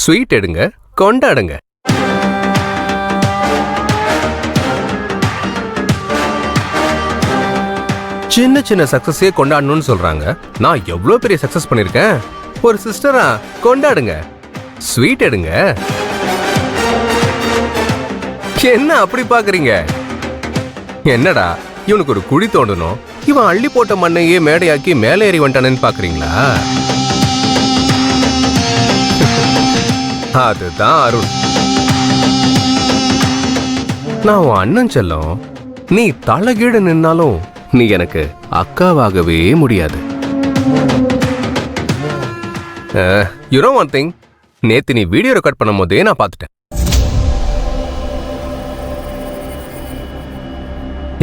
Sweet எடுங்க, கொண்டாடுங்க. சின்ன சின்ன சக்சஸே கொண்டாடணும்னு சொல்றாங்க. நான் எவ்வளவு பெரிய சக்சஸ் பண்ணிருக்கேன். ஒரு சிஸ்டரா கொண்டாடுங்க, ஸ்வீட் எடுங்க. என்ன அப்படி பாக்குறீங்க? என்னடா இவனுக்கு ஒரு குழி தோண்டணும், இவன் அள்ளி போட்ட மண்ணையே மேடையாக்கி மேலே ஏறி வந்துட்டானு பாக்குறீங்களா? அதுதான் அருண். நான் உன் அண்ணன் செல்லம். நீ தலைகீழ நின்னாலும் நீ எனக்கு அக்காவாகவே முடியாது. You know one thing, நேத்து நீ வீடியோ ரெக்கார்ட் பண்ணும் போதே நான் பார்த்துட்டேன்.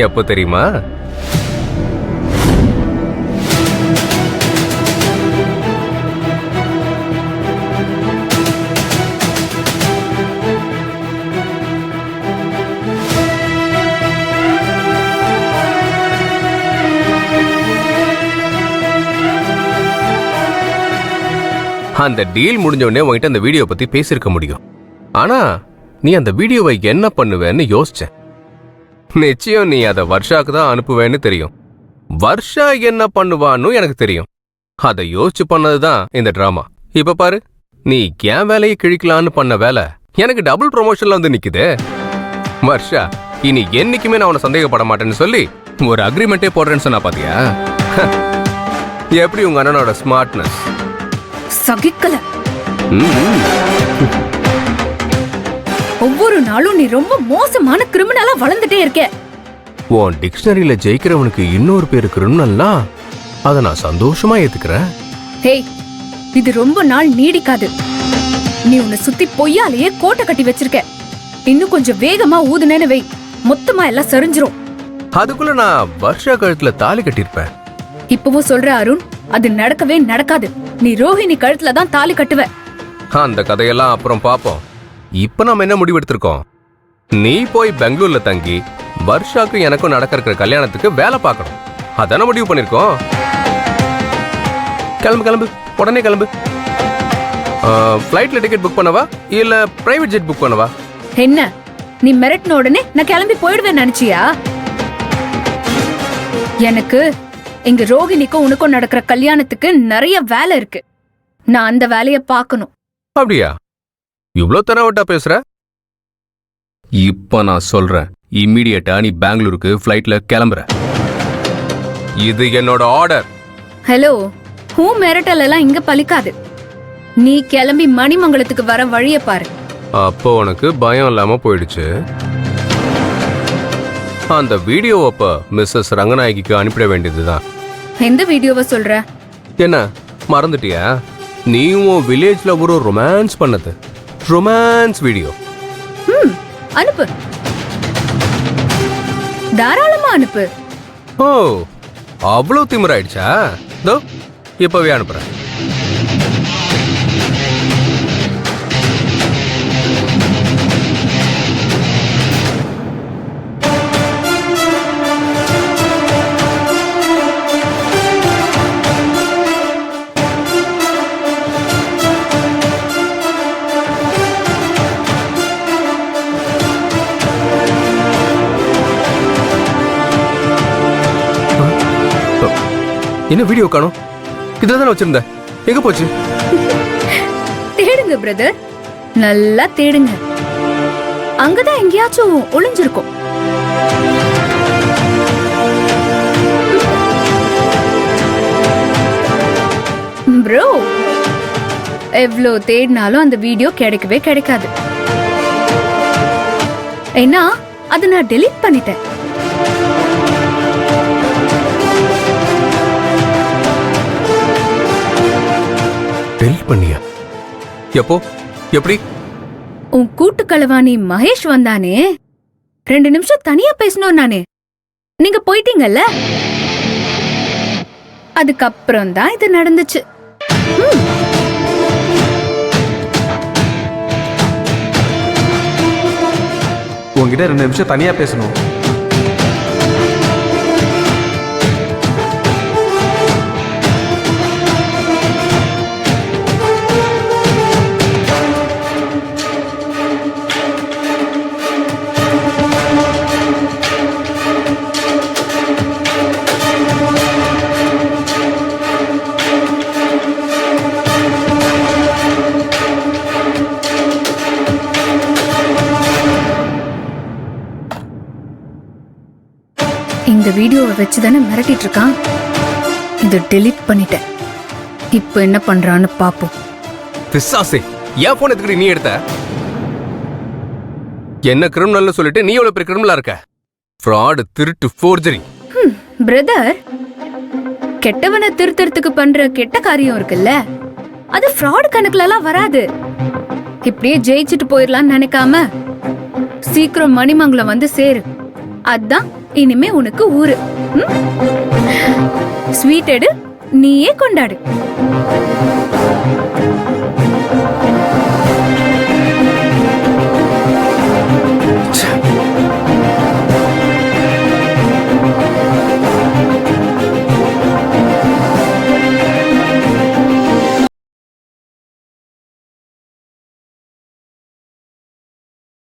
எப்போ தெரியுமா? அந்த டீல் முடிஞ்ச உடனே உன்கிட்ட அந்த வீடியோ பத்தி பேசியிருக்க முடியும். ஆனா நீ அந்த வீடியோவை என்ன பண்ணுவேன்னு யோசிச்ச. நிச்சயம் நீ அதை வர்ஷாக்கு தான் அனுப்புவேன்னு தெரியும். வர்ஷா என்ன பண்ணுவான்னு எனக்கு தெரியும். அதை யோசிச்சு பண்ணதுதான் இந்த டிராமா. இப்ப பாரு, நீ என் வேலையை கிழிக்கலான்னு பண்ண வேலை எனக்கு டபுள் ப்ரொமோஷன்ல வந்து நிக்குதே. வர்ஷா இனி என்னைக்குமே நான் உன்னை சந்தேகப்பட மாட்டேன்னு சொல்லி ஒரு அக்ரிமெண்டே போடுறேன்னு சொன்னா பாத்தியா? எப்படி உங்க அண்ணனோட ஸ்மார்ட்னஸ்? சகிக்கல. ஒவ்வொரு நாளும் நீ ரொம்ப மோசமான கிரிமினலா வளர்ந்துட்டே இருக்க. உன் டிக்ஷனரியில ஜெயிக்கிறவனுக்கு இன்னொரு பேரு கிரிமினல்னா அதை நான் சந்தோஷமா ஏத்துக்கிறேன். ஹேய், இது ரொம்ப நாள் நீடிக்காது. நீ உன்னை சுத்தி பொய்யாலேயே கோட்டை கட்டி வச்சிருக்க. இன்னும் கொஞ்சம் வேகமா ஊதுனேன்னு வை, மொத்தமா எல்லாம் சரிஞ்சிரும். அதுக்குள்ள நான் வர்ஷா கழுத்துல தாலி கட்டிருப்பேன். இப்பவும் சொல்ற அருண், அது நடக்கவே நடக்காது. நீ ரோஹிணி கழுத்துல தான் தாலி கட்டுவ. அந்த கதையெல்லாம் அப்புறம் பாப்போம். இப்ப நாம என்ன முடிவு எடுத்திருக்கோம்? நீ போய் பெங்களூர்ல தங்கி வர்ஷாக்கு எனக்கும் நடக்கிற கல்யாணத்துக்கு வேலை பார்க்கணும். அதான முடிவு பண்ணிருக்கோம். கிளம்பு கிளம்பு, உடனே கிளம்பு. ஃபிளைட்ல டிக்கெட் புக் பண்ணவா இல்ல பிரைவேட் ஜெட் புக் பண்ணவா? என்ன நீ மிரட்டின உடனே நான் கிளம்பி போயிடுவேன் நினைச்சியா? எனக்கு இங்க ரோகிணிக்கும் உனக்கும் நடக்கிற கல்யாணத்துக்கு நிறைய வேலை இருக்கு. நான் அந்த வேலைய பார்க்கணும். அப்படியா? இவ்ளோ தரவட்டா பேசுற? இப்ப நான் சொல்றேன், இம்மிடியட்டா நீ பெங்களூருக்கு ஃபிளைட்ல கிளம்புற. இது என்னோட ஆர்டர். ஹலோ, ஹூ மிரட்டல் எல்லாம் இங்க பலிக்காது. நீ கிளம்பி மணிமங்கலத்துக்கு வர வழிய பாரு. அப்போ உனக்கு பயம் இல்லாம போயிடுச்சு. அந்த வீடியோ அப்ப மிஸ்ஸஸ் ரங்கநாயகிக்கு அனுப்பிட வேண்டியதுதான். எந்த வீடியோவை சொல்ற? என்ன மறந்துட்டியா? நீயும் வில்லேஜ்ல ஒரு ரொமான்ஸ் பண்ணது, ரொமான்ஸ் வீடியோ. அனுப்பு, தாராளமா அனுப்பு. ஓ, அவ்வளவு திமிராயிடுச்சா? தோ இப்பவே அனுப்புறேன். என்ன வீடியோ காணோம்? இதுல தானே வச்சிருந்த, எங்க போச்சு? தேடுங்க பிரதர், நல்லா தேடுங்க. அங்கதான் எங்கேயாச்சும் ஒளிஞ்சிருக்கும். ப்ரோ, எவ்வளோ தேடினாலும் அந்த வீடியோ கிடைக்கவே கிடைக்காது. ஏன்னா அதை நான் டெலீட் பண்ணிட்டேன். டெலீட் பண்ணியா? எப்போ? எப்படி? உன் கூட்டு களவாணி மகேஷ் வந்தானே, 2 நிமிஷம் தனியா பேசணும் நானே. நீங்க போயிட்டீங்கல்ல, அதுக்கப்புறம் தான் இது நடந்துச்சு. உங்ககிட்ட 2 நிமிஷம் தனியா பேசணும். இந்த வீடியோவை வச்சுதானே மிரட்டிட்டு இருக்கான். இதை டெலீட் பண்ணிட்டேன். இப்ப என்ன பண்றான்னு பாப்போம். பிசாசே, என் போன் எதுக்கு நீ எடுத்த? என்ன கிரிமினல்னு சொல்லிட்டு நீ எவ்வளவு பெரிய கிரிமினலா இருக்க? ஃப்ராட், திருட்டு, ஃபோர்ஜரி. பிரதர், கெட்டவனை திருத்தறதுக்கு பண்ற கெட்ட காரியம் இருக்குல்ல, அது ஃப்ராட் கணக்குல எல்லாம் வராது. இப்படியே ஜெயிச்சுட்டு போயிடலாம்னு நினைக்காம சீக்கிரம் மணிமங்கலம் வந்து சேரு. அதான் இனிமே உனக்கு ஊரு. ஸ்வீட் எடு, நீயே கொண்டாடு.